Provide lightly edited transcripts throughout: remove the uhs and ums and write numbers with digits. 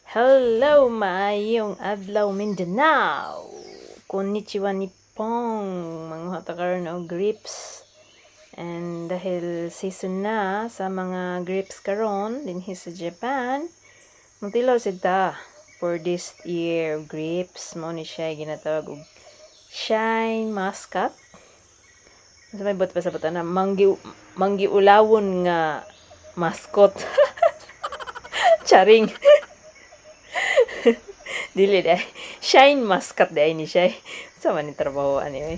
Hello, maayong adlaw Mindanao. Konnichiwa Nippon, mga hatakaron og grapes. And dahil season na sa mga grapes karon dinhi sa Japan, mutilaw sita for this year grapes mo ni siya ginatawag og shine muscat. Sa may bot pa sa bata na manggi ulawon nga mascot. Charing. Dili day. Shine muscat day ni siya. Sa man ni trabaho ani.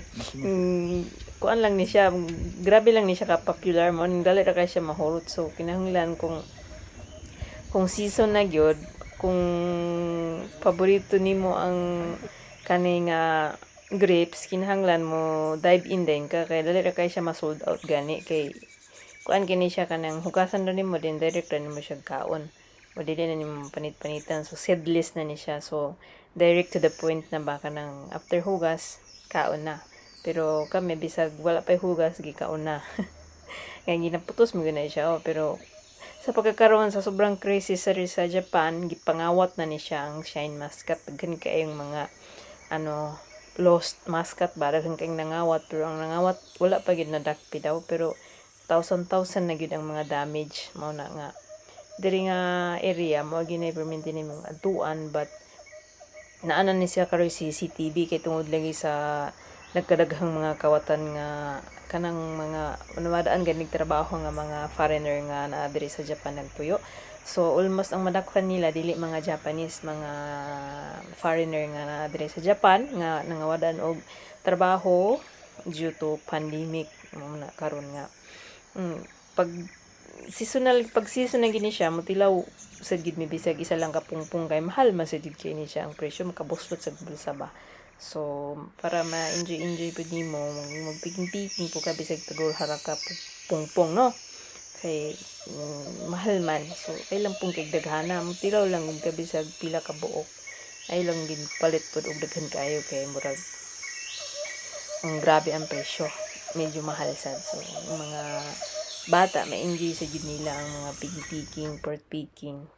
Kuan lang ni siya, grabe lang ni siya ka popular mo. Dali ra kay siya mahurot, so kinahanglan kung season na gyud, kung paborito nimo ang kaning grapes, kinahanglan mo dive in din ka kay dali ra kay siya ma-sold out gani kay kuan kini siya kanang hugasan ra nimo din direct ra nimo siya kaon. O dili na nimo panit-panitan, so seedless na ni siya, so direct to the point na baka nang after hugas kaon na. Pero kami bisag wala pay hugas gikaon na. Kaya ginaputos mo gina siya, pero sa pagkakaroon sa sobrang crazy sa Japan, gipangawat na ni siya ang shine muscat. Daghan kayong mga lost muscat ba, daghan kayong nangawat, pero ang nangawat wala pa gid nadakpi daw, pero thousand na gid ang mga damage mao na nga diri nga area mo ginay perminti nimong adtuan, but naanan ni siya karoy CCTV kay tungod lagi sa nagkadaghang mga kawatan nga kanang mga namadaan ganig trabaho nga mga foreigner nga naa diri sa Japan nagpuyo. So almost ang madakhan nila dili mga Japanese, mga foreigner nga naa diri sa Japan nga nangawadaan og trabaho due to pandemic mo na karon nga. Pag season na gini siya, mutilaw sa gid mi bisag isa lang ka pungpong kay mahal man sa gid kay ni siya ang presyo, makabuslot sa bulsa ba. So para ma-enjoy pud nimo, magpiking-piking po ka bisag tagol haraka pungpong no. Kay mahal man. So kay lang pong kay daghana, mutilaw lang ug ka bisag pila ka buok. Ay lang gid palit pud og daghan kaayo kay murag grabe ang presyo. Medyo mahal sad. So mga bata, ma-enjoy sa gid nila ang mga pig picking, pork picking.